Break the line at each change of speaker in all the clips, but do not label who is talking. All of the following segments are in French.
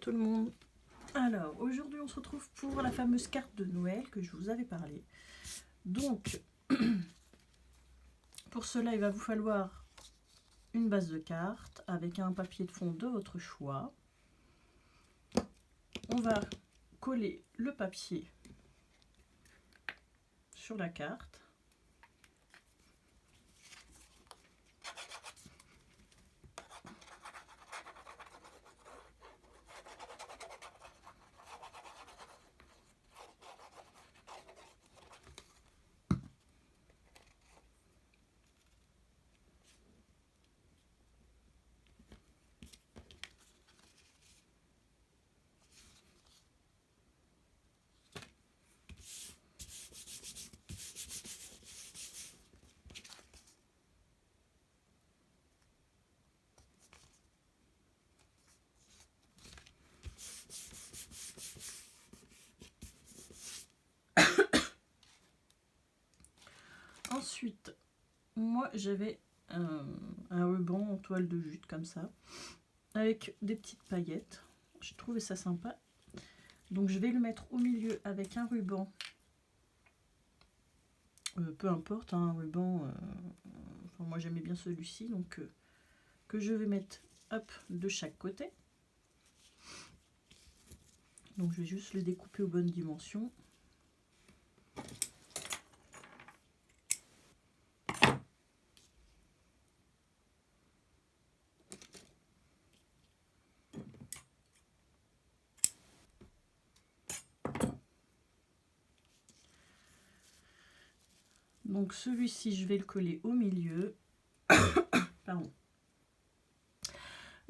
tout le monde. Alors, aujourd'hui, on se retrouve pour la fameuse carte de Noël que je vous avais parlé. Donc, pour cela, il va vous falloir une base de carte avec un papier de fond de votre choix. On va coller le papier sur la carte. Ensuite, moi j'avais un ruban en toile de jute comme ça, avec des petites paillettes. J'ai trouvé ça sympa. Donc je vais le mettre au milieu avec un ruban. Peu importe, un ruban. Enfin, moi j'aimais bien celui-ci, donc que je vais mettre hop de chaque côté. Donc je vais juste le découper aux bonnes dimensions. Donc celui-ci, je vais le coller au milieu. Pardon.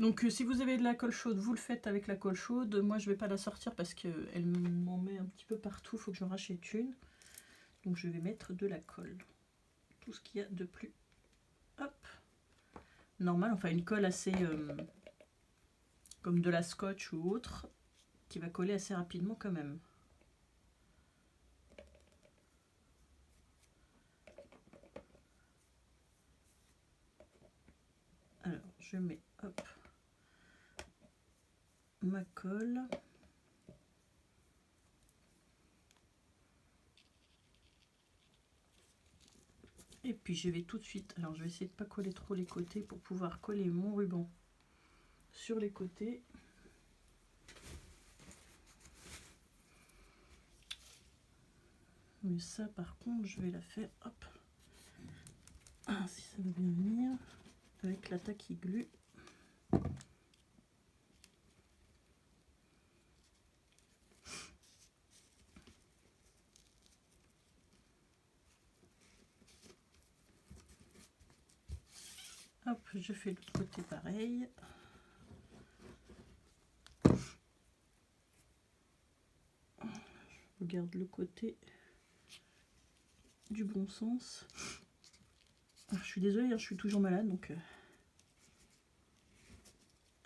Donc si vous avez de la colle chaude, vous le faites avec la colle chaude. Moi, je ne vais pas la sortir parce qu'elle m'en met un petit peu partout. Il faut que j'en rachète une. Donc je vais mettre de la colle. Tout ce qu'il y a de plus hop, normal. Enfin, une colle assez comme de la scotch ou autre, qui va coller assez rapidement quand même. Alors, je mets hop ma colle. Et puis je vais tout de suite, alors je vais essayer de ne pas coller trop les côtés pour pouvoir coller mon ruban sur les côtés. Mais ça par contre je vais la faire, hop, si ça va bien venir, avec la tacky glue. Hop, je fais l'autre côté pareil. Je regarde le côté du bon sens. Alors, je suis désolée, je suis toujours malade, donc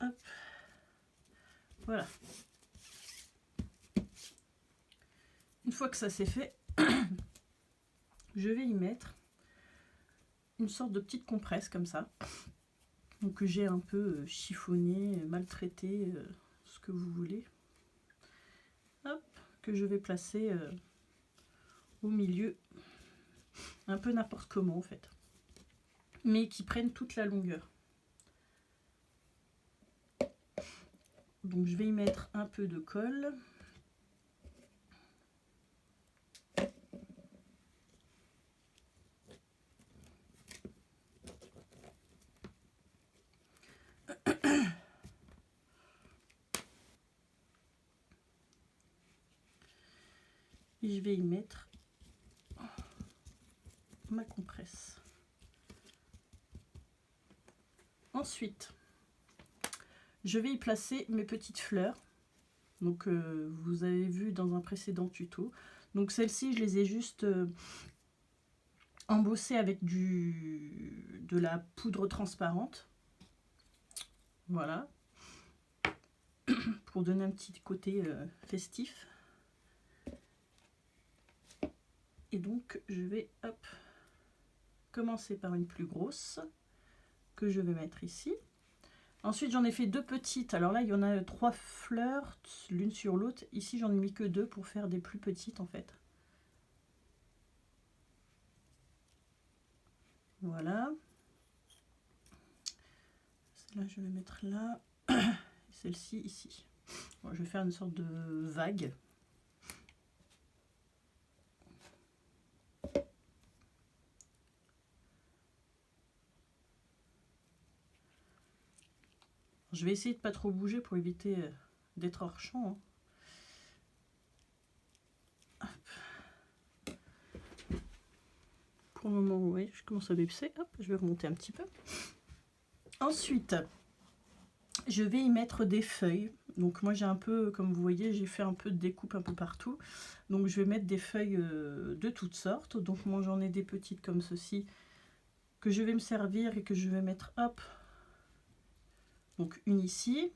hop, voilà. Une fois que ça c'est fait, je vais y mettre une sorte de petite compresse comme ça, donc que j'ai un peu chiffonné, maltraité, ce que vous voulez. Hop, que je vais placer au milieu, un peu n'importe comment en fait, mais qui prennent toute la longueur. Donc je vais y mettre un peu de colle. Et je vais y mettre ma compresse. Ensuite, je vais y placer mes petites fleurs. Donc vous avez vu dans un précédent tuto. Donc celles-ci, je les ai juste embossées avec de la poudre transparente. Voilà. Pour donner un petit côté festif. Et donc je vais hop, commencer par une plus grosse que je vais mettre ici. Ensuite, j'en ai fait 2 petites. Alors là, il y en a 3 fleurs, l'une sur l'autre. Ici, j'en ai mis que 2 pour faire des plus petites, en fait. Voilà. Celle-là, je vais mettre là. Et celle-ci, ici. Bon, je vais faire une sorte de vague. Je vais essayer de pas trop bouger pour éviter d'être hors champ. Hein. Pour le moment, oui, je commence à baisser. Hop, je vais remonter un petit peu. Ensuite, je vais y mettre des feuilles. Donc moi j'ai un peu, comme vous voyez, j'ai fait un peu de découpe un peu partout. Donc je vais mettre des feuilles de toutes sortes. Donc moi j'en ai des petites comme ceci que je vais me servir et que je vais mettre, hop. Donc une ici.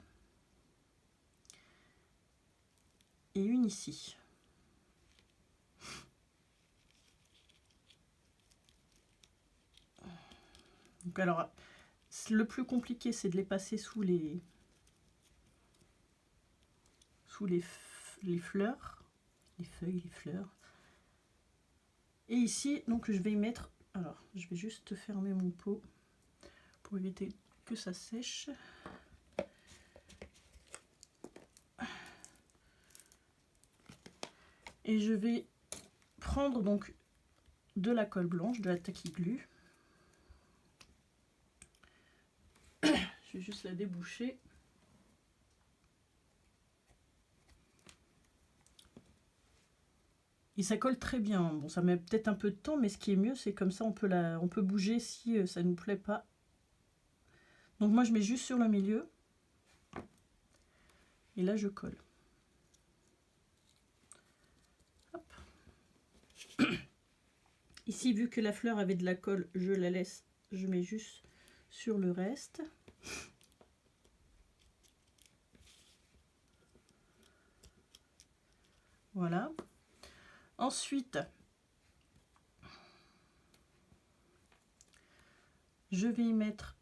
Et une ici. Donc alors, le plus compliqué c'est de les passer sous les fleurs, les feuilles, les fleurs. Et ici, donc je vais y mettre, alors je vais juste fermer mon pot pour éviter que ça sèche. Et je vais prendre donc de la colle blanche, de la tacky glue. Je vais juste la déboucher. Et ça colle très bien. Bon, ça met peut-être un peu de temps, mais ce qui est mieux, c'est comme ça, on peut bouger si ça ne nous plaît pas. Donc moi, je mets juste sur le milieu. Et là, je colle. Hop. Ici, vu que la fleur avait de la colle, je la laisse. Je mets juste sur le reste. Voilà. Ensuite, je vais y mettre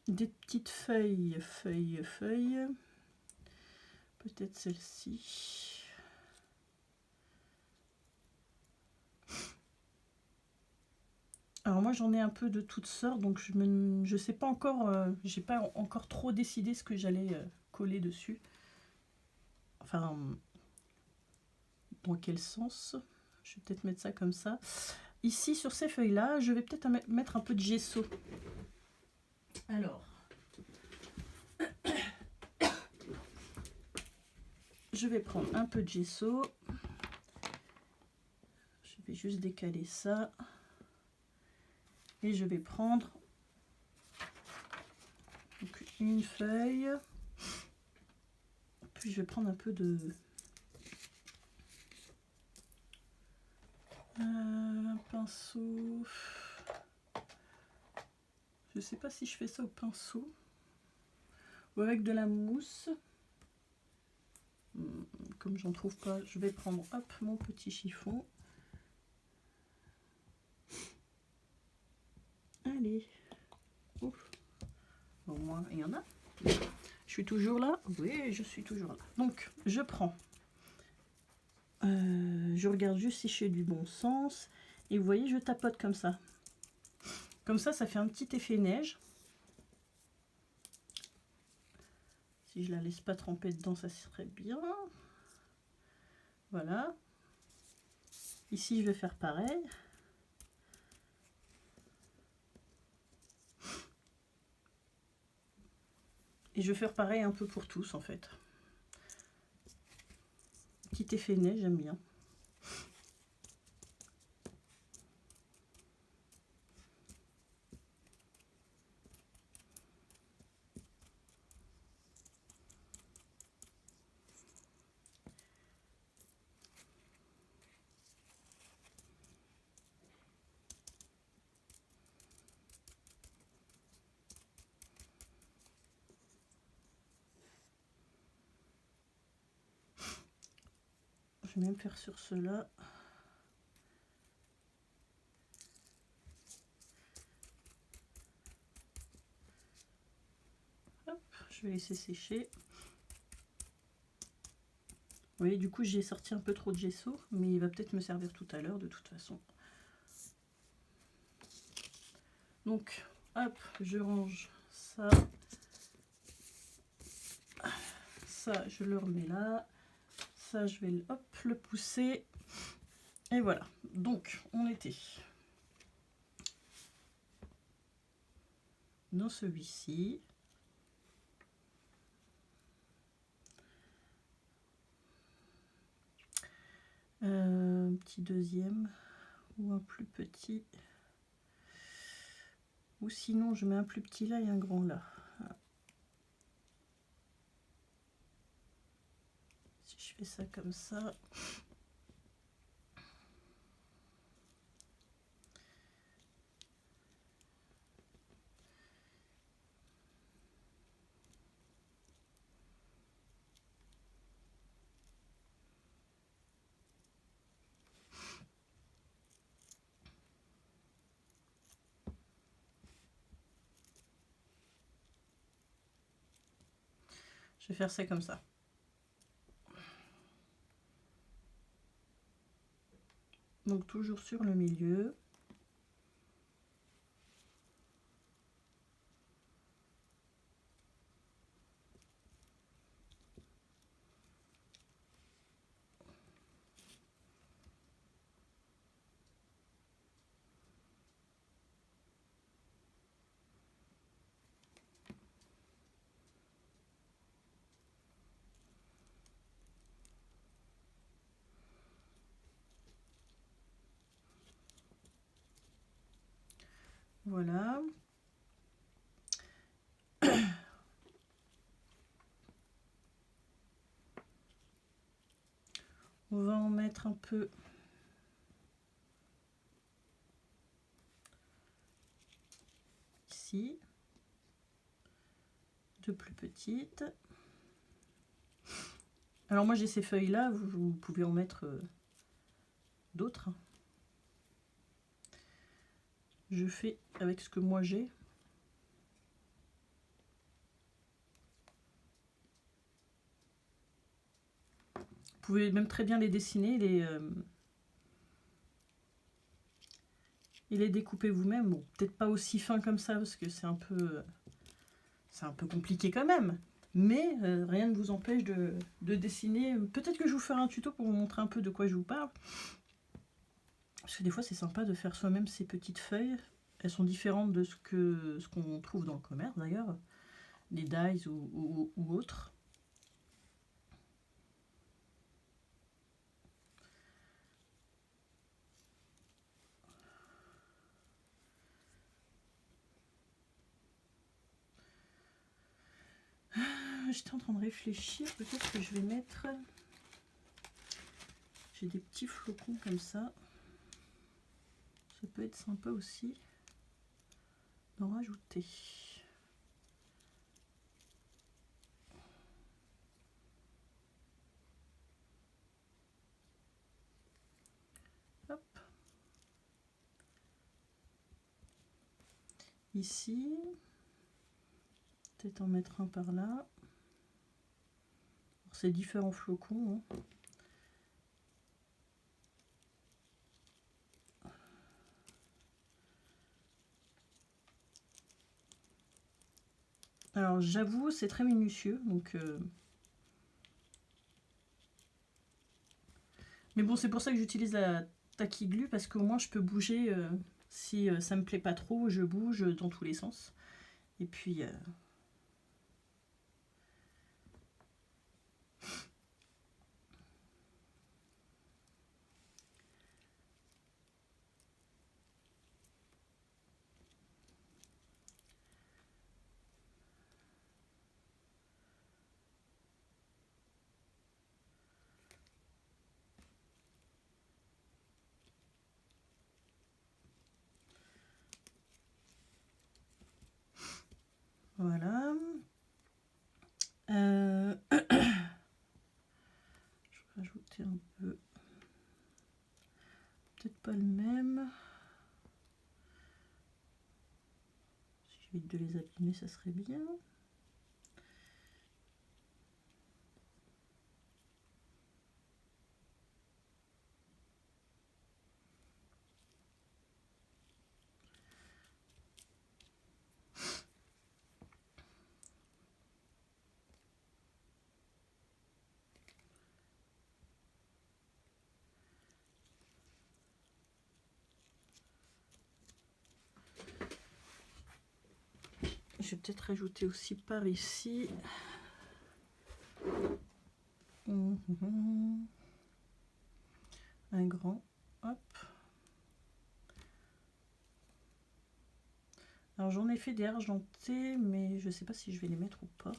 des petites feuilles. Peut-être celle-ci. Alors moi j'en ai un peu de toutes sortes, donc je sais pas encore, j'ai pas encore trop décidé ce que j'allais coller dessus. Enfin, dans quel sens. Je vais peut-être mettre ça comme ça. Ici sur ces feuilles là, je vais peut-être mettre un peu de gesso. Alors, je vais prendre un peu de gesso. Je vais juste décaler ça. Et je vais prendre donc une feuille. Puis je vais prendre un peu de un pinceau. Je sais pas si je fais ça au pinceau ou avec de la mousse. Comme j'en trouve pas, je vais prendre, hop, mon petit chiffon. Allez. Ouf. Au moins, il y en a. Je suis toujours là. Oui, je suis toujours là. Donc, je prends. Je regarde juste si je fais du bon sens. Et vous voyez, je tapote comme ça. Comme ça, ça fait un petit effet neige. Si je la laisse pas tremper dedans, ça serait bien. Voilà. Ici, je vais faire pareil. Et je vais faire pareil un peu pour tous, en fait. Petit effet neige, j'aime bien. Je vais même faire sur ceux-là. Je vais laisser sécher. Vous voyez, du coup, j'ai sorti un peu trop de gesso, mais il va peut-être me servir tout à l'heure de toute façon. Donc, hop, je range ça. Ça, je le remets là. Ça, je vais hop, le pousser. Et voilà. Donc, on était dans celui-ci. Un petit deuxième ou un plus petit. Ou sinon, je mets un plus petit là et un grand là. Si je fais ça comme ça. Je vais faire ça comme ça. Donc toujours sur le milieu. Voilà. On va en mettre un peu ici. De plus petites. Alors moi j'ai ces feuilles là, vous pouvez en mettre d'autres. Je fais avec ce que moi j'ai. Vous pouvez même très bien les dessiner, et les découper vous-même. Bon, peut-être pas aussi fin comme ça parce que c'est un peu compliqué quand même. Mais rien ne vous empêche de dessiner. Peut-être que je vous ferai un tuto pour vous montrer un peu de quoi je vous parle. Parce que des fois c'est sympa de faire soi-même ces petites feuilles. Elles sont différentes de ce qu'on trouve dans le commerce d'ailleurs. Les dies ou autres. J'étais en train de réfléchir, peut-être que je vais mettre... J'ai des petits flocons comme ça. Ça peut être sympa aussi d'en rajouter. Hop. Ici. Peut-être en mettre un par là. C'est différents flocons. Hein. Alors j'avoue, c'est très minutieux, donc... Mais bon, c'est pour ça que j'utilise la Tacky Glue, parce qu'au moins je peux bouger. Si ça me plaît pas trop, je bouge dans tous les sens. Et puis... Voilà. Je vais rajouter un peu. Peut-être pas le même. Si j'évite de les abîmer, ça serait bien. je vais peut-être rajouter aussi par ici. Un grand. Hop. Alors j'en ai fait des argentés, mais je ne sais pas si je vais les mettre ou pas.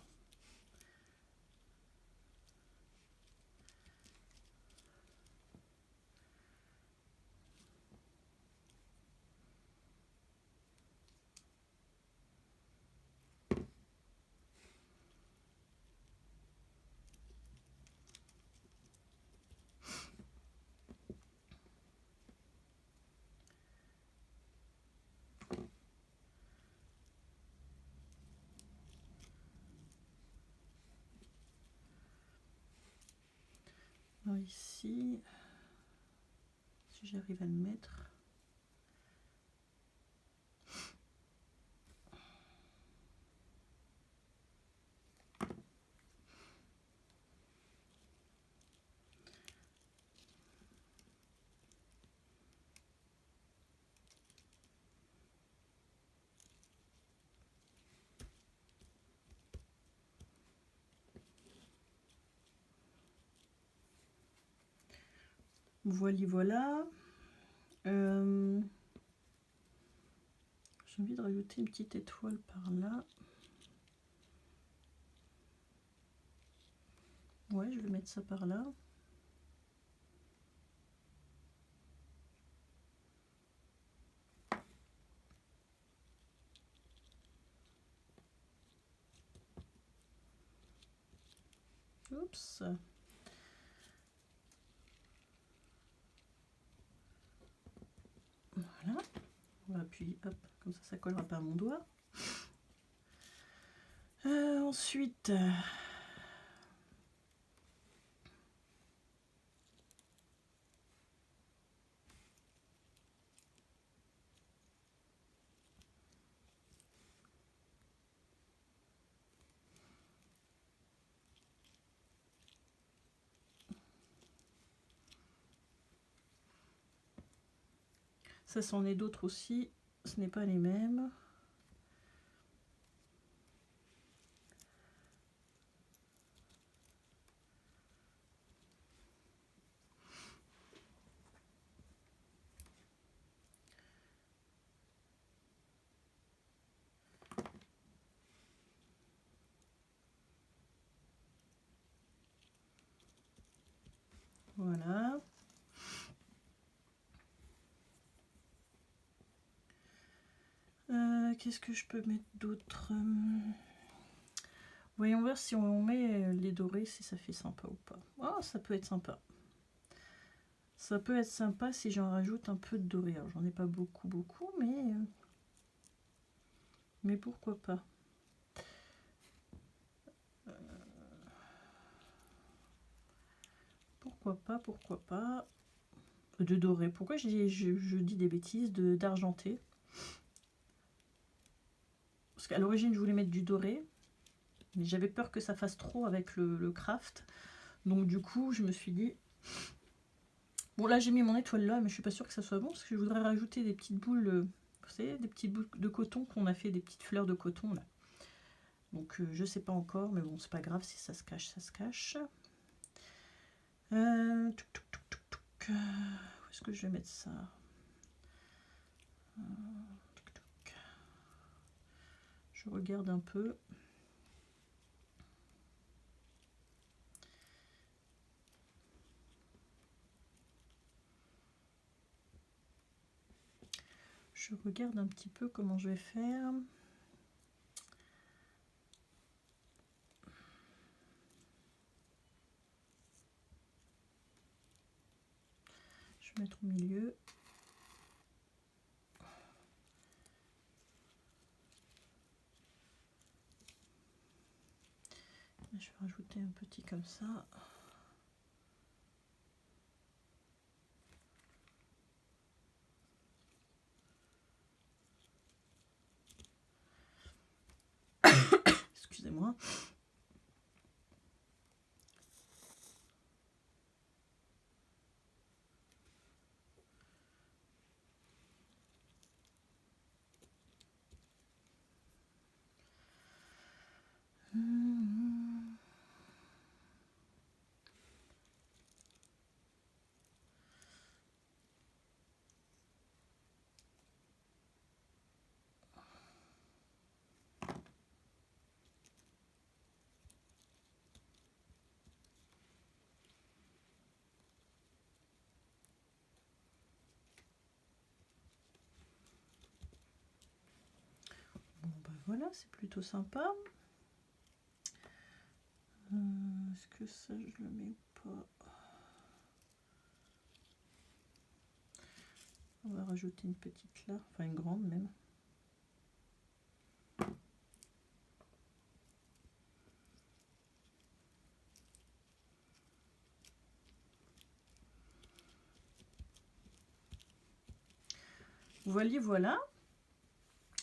Alors ici, si j'arrive à le mettre. Voilà. J'ai envie de rajouter une petite étoile par là. Ouais, je vais mettre ça par là. Oups. Voilà. On va appuyer, hop, comme ça collera pas à mon doigt. Ensuite, ça c'en est d'autres aussi, ce n'est pas les mêmes. Voilà. Qu'est-ce que je peux mettre d'autre? Voyons voir si on met les dorés, si ça fait sympa ou pas. Oh, ça peut être sympa. Ça peut être sympa si j'en rajoute un peu de doré. Alors, j'en ai pas beaucoup, mais pourquoi pas. Pourquoi pas. De doré. Pourquoi je dis des bêtises? D'argenté. Parce qu'à l'origine, je voulais mettre du doré. Mais j'avais peur que ça fasse trop avec le craft. Donc du coup, je me suis dit... Bon, là, j'ai mis mon étoile là, mais je suis pas sûre que ça soit bon. Parce que je voudrais rajouter des petites boules... Vous savez, des petites boules de coton qu'on a fait, des petites fleurs de coton, là. Donc, je sais pas encore, mais bon, c'est pas grave. Si ça se cache, ça se cache. Où est-ce que je vais mettre ça? Je regarde un peu. Je regarde un petit peu comment je vais faire. Je vais mettre au milieu. Je vais rajouter un petit comme ça. Excusez-moi. voilà, c'est plutôt sympa. Est-ce que ça je le mets ou pas? On va rajouter une petite là, enfin une grande même. Voilà, voilà.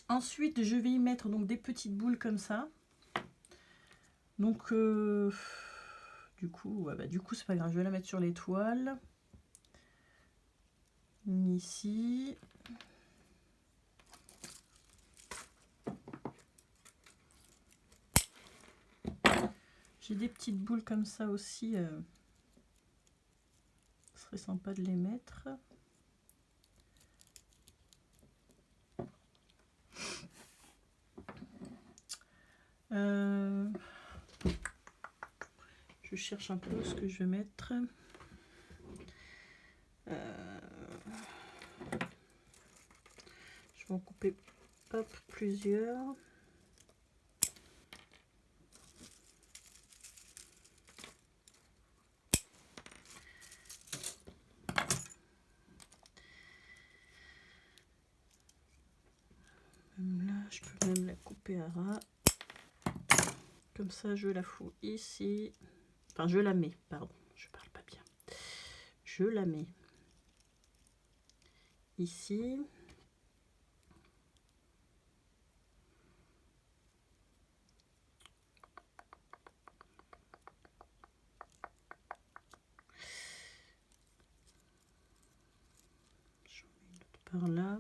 Ensuite, je vais y mettre donc des petites boules comme ça. Donc, du coup, ouais, du coup, c'est pas grave. Je vais la mettre sur les toiles. Ici. J'ai des petites boules comme ça aussi. Ce serait sympa de les mettre. Je cherche un peu ce que je vais mettre. Je vais en couper plusieurs. Même là, je peux même la couper à ras. Comme ça, je la fous ici. Enfin, je la mets, pardon, je parle pas bien. Je la mets ici. J'en mets une autre par là.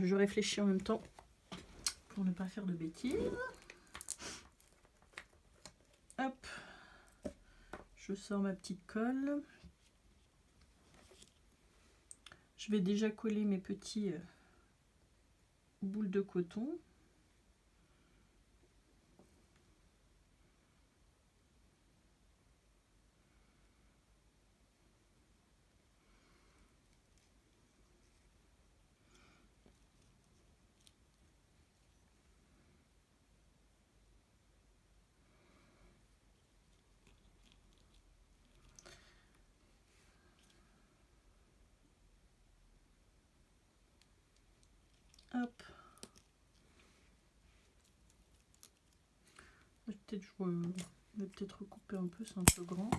Je réfléchis en même temps pour ne pas faire de bêtises. Hop, je sors ma petite colle. Je vais déjà coller mes petits boules de coton. Hop. Peut-être je vais peut-être recouper un peu, c'est un peu grand.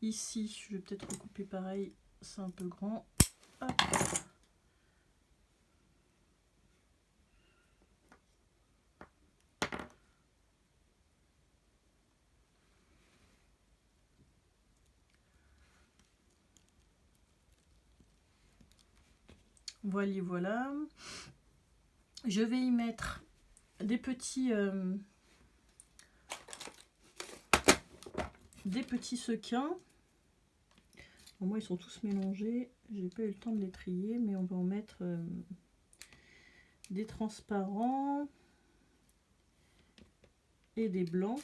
Ici, je vais peut-être recouper pareil, c'est un peu grand. Hop. Voilà, voilà. Je vais y mettre des petits sequins. Bon, moi, ils sont tous mélangés. J'ai pas eu le temps de les trier, mais on va en mettre des transparents et des blancs.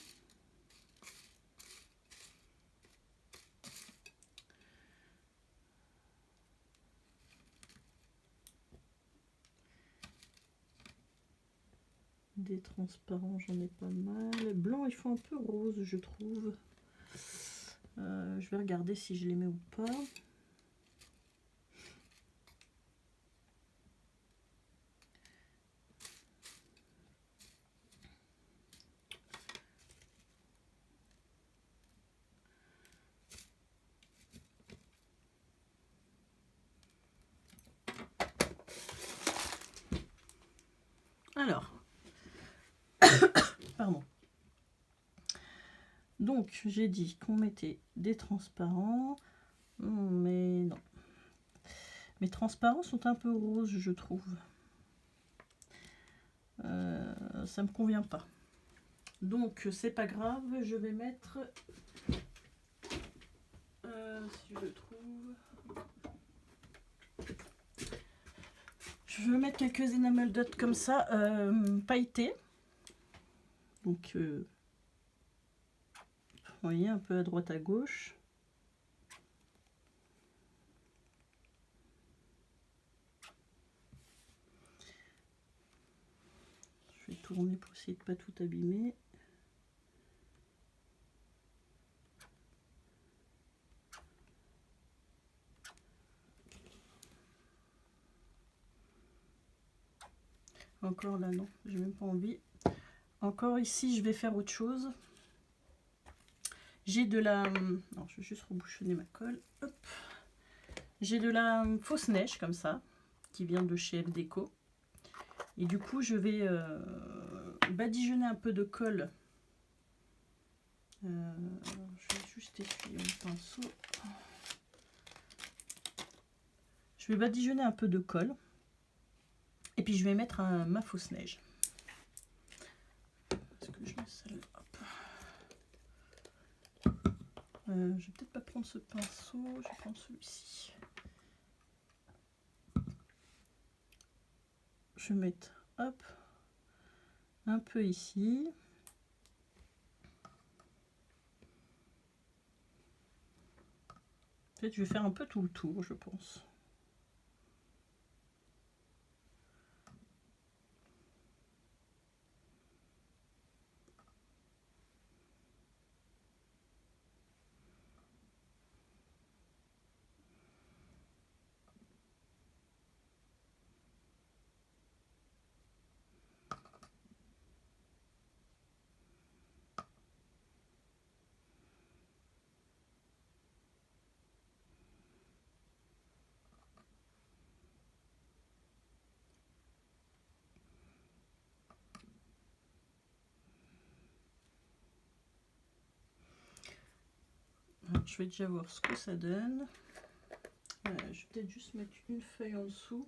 Des transparents, j'en ai pas mal. Blanc, il faut un peu rose, je trouve. Je vais regarder si je les mets ou pas. Alors, pardon. Donc, j'ai dit qu'on mettait des transparents, mais non. Mes transparents sont un peu roses, je trouve. Ça me convient pas. Donc, c'est pas grave, je vais mettre... si je le trouve... Je vais mettre quelques enamel dots comme ça, pailletés. Donc, vous voyez, un peu à droite à gauche. Je vais tourner pour essayer de pas tout abîmer. Encore là, non, j'ai même pas envie. Encore ici, je vais faire autre chose. J'ai de la... Non, je vais juste rebouchonner ma colle. Hop. J'ai de la fausse neige, comme ça, qui vient de chez FDeco. Et du coup, je vais badigeonner un peu de colle. Je vais juste essuyer mon pinceau. Je vais badigeonner un peu de colle. Et puis, je vais mettre ma fausse neige. Est-ce que je mets celle-là? Je vais peut-être pas prendre ce pinceau, je vais prendre celui-ci. Je vais mettre, hop, un peu ici. En fait, je vais faire un peu tout le tour, je pense. Alors, je vais déjà voir ce que ça donne. Je vais peut-être juste mettre une feuille en dessous.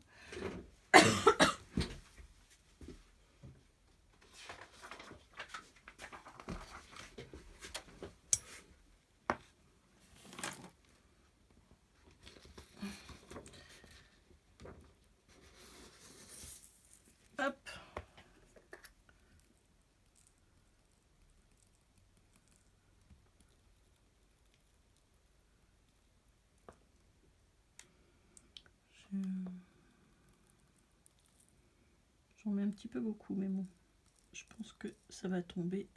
Hop. J'en mets un petit peu beaucoup, mais bon, je pense que ça va tomber.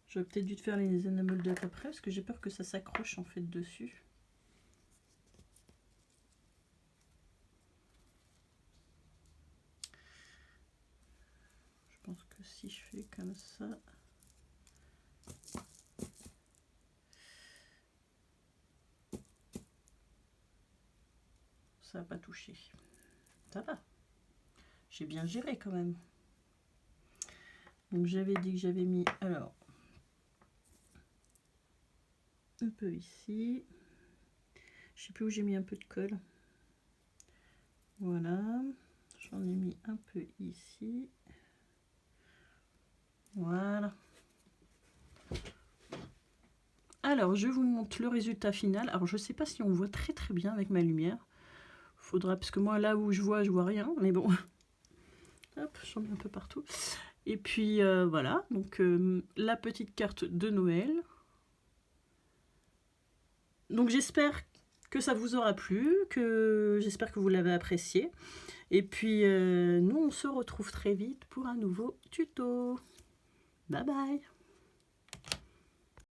J'aurais peut-être dû faire les enamel de après, parce que j'ai peur que ça s'accroche en fait dessus. Je pense que si je fais comme ça... ça va pas toucher. Ça va. J'ai bien géré quand même. Donc j'avais dit que j'avais mis, alors, un peu ici. Je sais plus où j'ai mis un peu de colle. Voilà. J'en ai mis un peu ici. Voilà. Alors, je vous montre le résultat final. Alors, je sais pas si on voit très très bien avec ma lumière. Faudra, parce que moi, là où je vois rien. Mais bon. Hop, j'en mets un peu partout. Et puis, voilà. Donc, la petite carte de Noël. Donc, j'espère que ça vous aura plu, j'espère que vous l'avez apprécié. Et puis, nous, on se retrouve très vite pour un nouveau tuto. Bye bye!